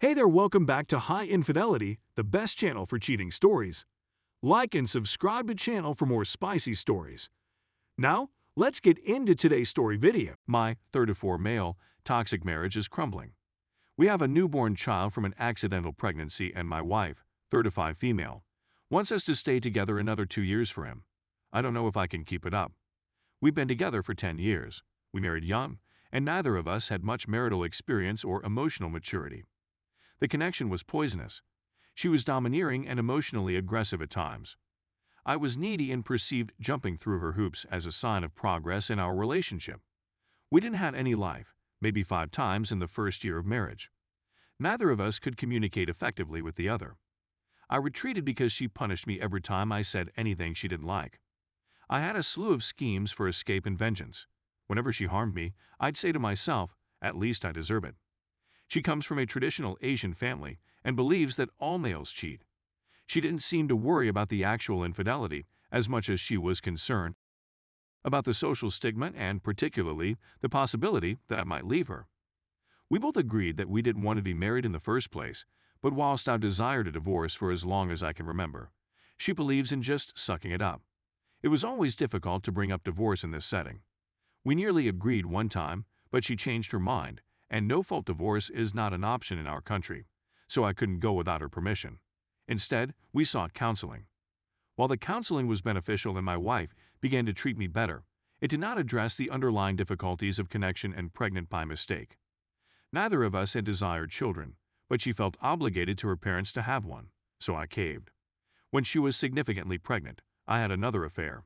Hey there, welcome back to High Infidelity, the best channel for cheating stories. Like and subscribe to channel for more spicy stories. Now, let's get into today's story video. My 34 male toxic marriage is crumbling. We have a newborn child from an accidental pregnancy and my wife, 35 female, wants us to stay together another 2 years for him. I don't know if I can keep it up. We've been together for 10 years. We married young, and neither of us had much marital experience or emotional maturity. The connection was poisonous. She was domineering and emotionally aggressive at times. I was needy and perceived jumping through her hoops as a sign of progress in our relationship. We didn't have any life, maybe 5 times in the first year of marriage. Neither of us could communicate effectively with the other. I retreated because she punished me every time I said anything she didn't like. I had a slew of schemes for escape and vengeance. Whenever she harmed me, I'd say to myself, at least I deserve it. She comes from a traditional Asian family and believes that all males cheat. She didn't seem to worry about the actual infidelity as much as she was concerned about the social stigma and particularly the possibility that I might leave her. We both agreed that we didn't want to be married in the first place, but whilst I've desired a divorce for as long as I can remember, she believes in just sucking it up. It was always difficult to bring up divorce in this setting. We nearly agreed one time, but she changed her mind, and no-fault divorce is not an option in our country, so I couldn't go without her permission. Instead, we sought counseling. While the counseling was beneficial and my wife began to treat me better, it did not address the underlying difficulties of connection and pregnant by mistake. Neither of us had desired children, but she felt obligated to her parents to have one, so I caved. When she was significantly pregnant, I had another affair.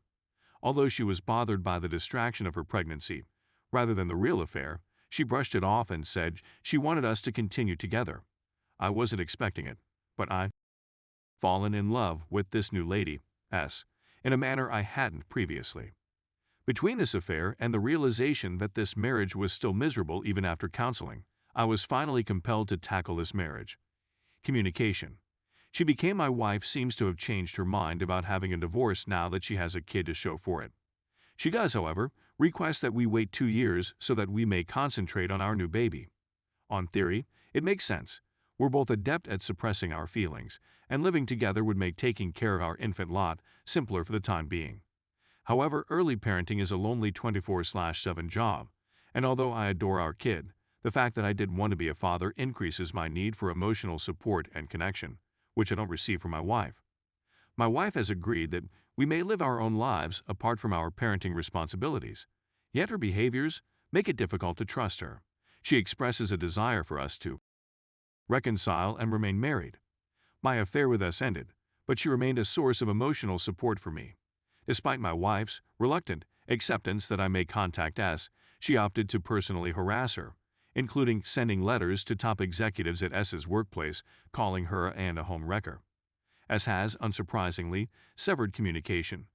Although she was bothered by the distraction of her pregnancy, rather than the real affair, she brushed it off and said she wanted us to continue together. I wasn't expecting it, but I'd fallen in love with this new lady, in a manner I hadn't previously. Between this affair and the realization that this marriage was still miserable even after counseling, I was finally compelled to tackle this marriage. Communication. She became my wife seems to have changed her mind about having a divorce now that she has a kid to show for it. She does, however, request that we wait 2 years so that we may concentrate on our new baby. On theory, it makes sense. We're both adept at suppressing our feelings, and living together would make taking care of our infant lot simpler for the time being. However, early parenting is a lonely 24/7 job, and although I adore our kid, the fact that I didn't want to be a father increases my need for emotional support and connection, which I don't receive from my wife. My wife has agreed that we may live our own lives apart from our parenting responsibilities, yet her behaviors make it difficult to trust her. She expresses a desire for us to reconcile and remain married. My affair with us ended, but she remained a source of emotional support for me. Despite my wife's reluctant acceptance that I may contact S, she opted to personally harass her, including sending letters to top executives at S's workplace calling her a home wrecker. S has, unsurprisingly, severed communication.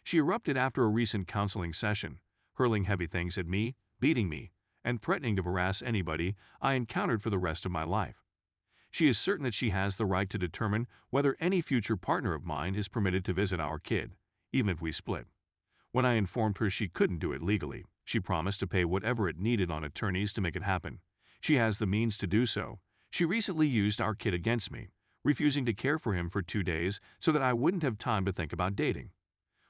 She erupted after a recent counseling session, hurling heavy things at me, beating me, and threatening to harass anybody I encountered for the rest of my life. She is certain that she has the right to determine whether any future partner of mine is permitted to visit our kid, even if we split. When I informed her she couldn't do it legally, she promised to pay whatever it needed on attorneys to make it happen. She has the means to do so. She recently used our kid against me, refusing to care for him for 2 days so that I wouldn't have time to think about dating.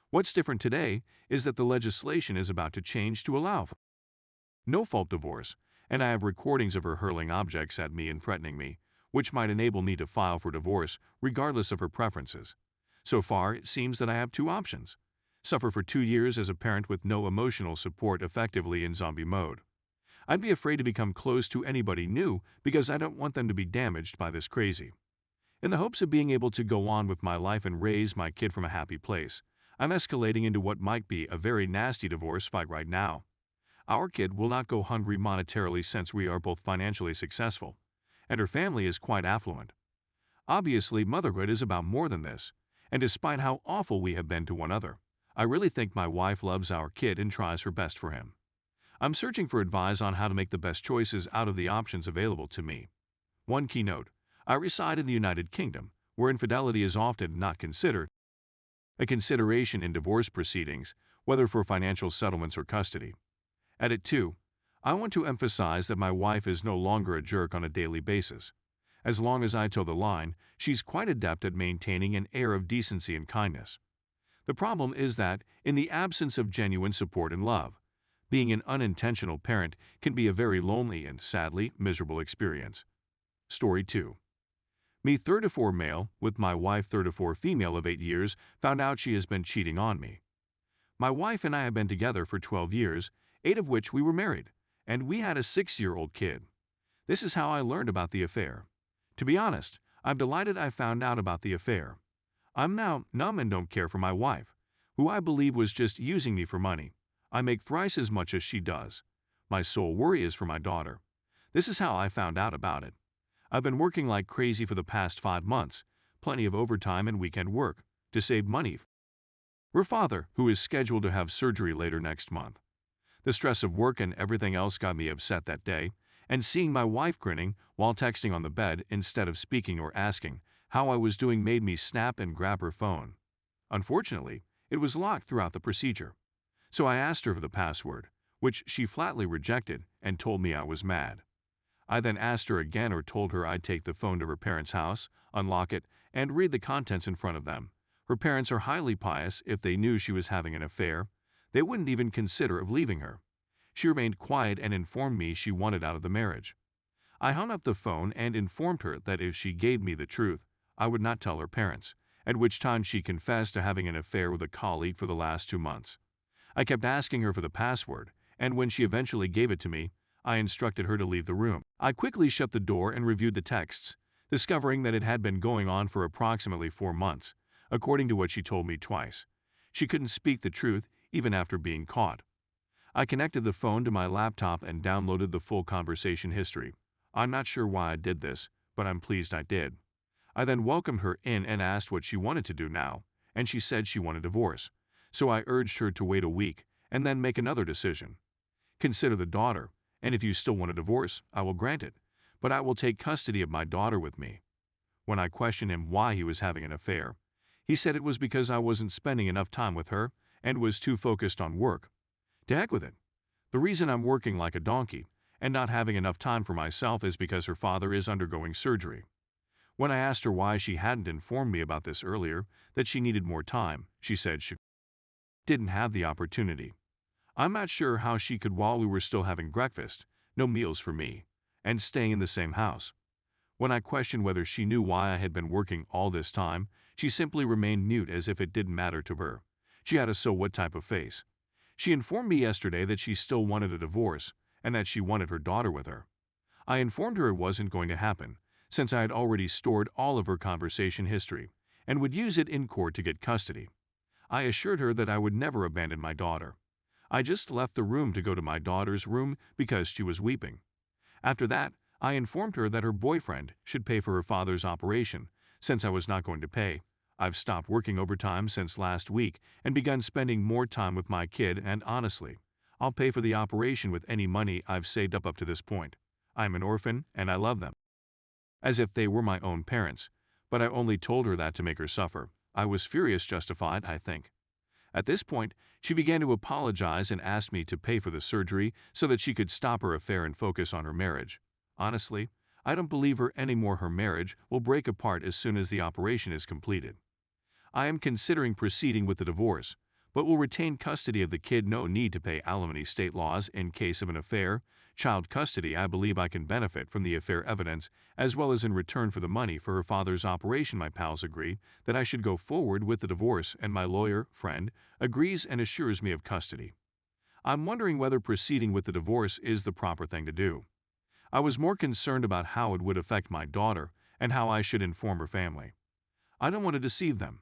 What's different today is that the legislation is about to change to allow for no-fault divorce, and I have recordings of her hurling objects at me and threatening me, which might enable me to file for divorce regardless of her preferences. So far, it seems that I have 2 options. Suffer for 2 years as a parent with no emotional support effectively in zombie mode. I'd be afraid to become close to anybody new because I don't want them to be damaged by this crazy. In the hopes of being able to go on with my life and raise my kid from a happy place, I'm escalating into what might be a very nasty divorce fight right now. Our kid will not go hungry monetarily since we are both financially successful, and her family is quite affluent. Obviously, motherhood is about more than this, and despite how awful we have been to one another, I really think my wife loves our kid and tries her best for him. I'm searching for advice on how to make the best choices out of the options available to me. One key note: I reside in the United Kingdom, where infidelity is often not considered a consideration in divorce proceedings, whether for financial settlements or custody. Edit 2. I want to emphasize that my wife is no longer a jerk on a daily basis. As long as I toe the line, she's quite adept at maintaining an air of decency and kindness. The problem is that, in the absence of genuine support and love, being an unintentional parent can be a very lonely and, sadly, miserable experience. Story 2. Me 34 male, with my wife 34 female of 8 years, found out she has been cheating on me. My wife and I have been together for 12 years, 8 of which we were married, and we had a 6-year-old kid. This is how I learned about the affair. To be honest, I'm delighted I found out about the affair. I'm now numb and don't care for my wife, who I believe was just using me for money. I make thrice as much as she does. My sole worry is for my daughter. This is how I found out about it. I've been working like crazy for the past 5 months, plenty of overtime and weekend work, to save money for her father, who is scheduled to have surgery later next month. The stress of work and everything else got me upset that day, and seeing my wife grinning while texting on the bed instead of speaking or asking how I was doing made me snap and grab her phone. Unfortunately, it was locked throughout the procedure. So I asked her for the password, which she flatly rejected and told me I was mad. I then asked her again or told her I'd take the phone to her parents' house, unlock it, and read the contents in front of them. Her parents are highly pious. If they knew she was having an affair, they wouldn't even consider of leaving her. She remained quiet and informed me she wanted out of the marriage. I hung up the phone and informed her that if she gave me the truth, I would not tell her parents, at which time she confessed to having an affair with a colleague for the last 2 months. I kept asking her for the password, and when she eventually gave it to me, I instructed her to leave the room. I quickly shut the door and reviewed the texts, discovering that it had been going on for approximately 4 months, according to what she told me twice. She couldn't speak the truth even after being caught. I connected the phone to my laptop and downloaded the full conversation history. I'm not sure why I did this, but I'm pleased I did. I then welcomed her in and asked what she wanted to do now, and she said she wanted divorce. So I urged her to wait a week and then make another decision. Consider the daughter, and if you still want a divorce, I will grant it, but I will take custody of my daughter with me. When I questioned him why he was having an affair, he said it was because I wasn't spending enough time with her and was too focused on work. To heck with it. The reason I'm working like a donkey and not having enough time for myself is because her father is undergoing surgery. When I asked her why she hadn't informed me about this earlier, that she needed more time, she said she didn't have the opportunity. I'm not sure how she could while we were still having breakfast, no meals for me, and staying in the same house. When I questioned whether she knew why I had been working all this time, she simply remained mute as if it didn't matter to her. She had a so what type of face. She informed me yesterday that she still wanted a divorce and that she wanted her daughter with her. I informed her it wasn't going to happen, since I had already stored all of her conversation history and would use it in court to get custody. I assured her that I would never abandon my daughter. I just left the room to go to my daughter's room because she was weeping. After that, I informed her that her boyfriend should pay for her father's operation, since I was not going to pay. I've stopped working overtime since last week and begun spending more time with my kid, and honestly, I'll pay for the operation with any money I've saved up to this point. I'm an orphan and I love them, as if they were my own parents, but I only told her that to make her suffer. I was furious, justified, I think. At this point, she began to apologize and asked me to pay for the surgery so that she could stop her affair and focus on her marriage. Honestly, I don't believe her anymore. Her marriage will break apart as soon as the operation is completed. I am considering proceeding with the divorce, but will retain custody of the kid. No need to pay alimony. State laws in case of an affair. Child custody. I believe I can benefit from the affair evidence as well as in return for the money for her father's operation. My pals agree that I should go forward with the divorce, and my lawyer friend agrees and assures me of custody. I'm wondering whether proceeding with the divorce is the proper thing to do. I was more concerned about how it would affect my daughter and how I should inform her family. I don't want to deceive them.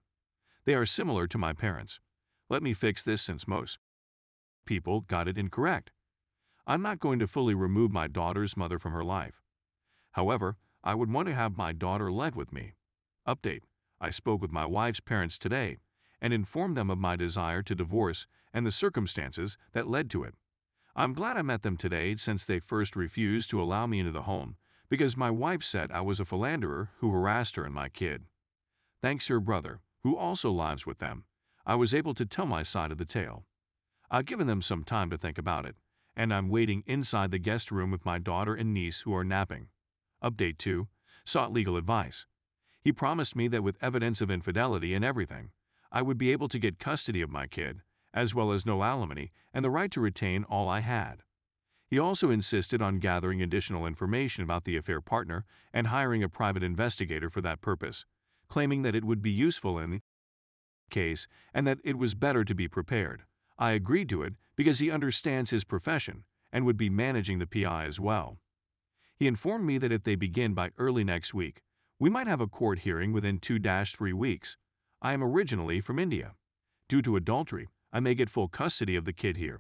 They are similar to my parents. Let me fix this since most people got it incorrect. I'm not going to fully remove my daughter's mother from her life. However, I would want to have my daughter live with me. Update: I spoke with my wife's parents today and informed them of my desire to divorce and the circumstances that led to it. I'm glad I met them today, since they first refused to allow me into the home because my wife said I was a philanderer who harassed her and my kid. Thanks to her brother, who also lives with them, I was able to tell my side of the tale. I've given them some time to think about it, and I'm waiting inside the guest room with my daughter and niece who are napping. Update 2. sought legal advice. He promised me that with evidence of infidelity and everything, I would be able to get custody of my kid, as well as no alimony and the right to retain all I had. He also insisted on gathering additional information about the affair partner and hiring a private investigator for that purpose, claiming that it would be useful in the case and that it was better to be prepared. I agreed to it because he understands his profession and would be managing the PI as well. He informed me that if they begin by early next week, we might have a court hearing within 2-3 weeks. I am originally from India. Due to adultery, I may get full custody of the kid here.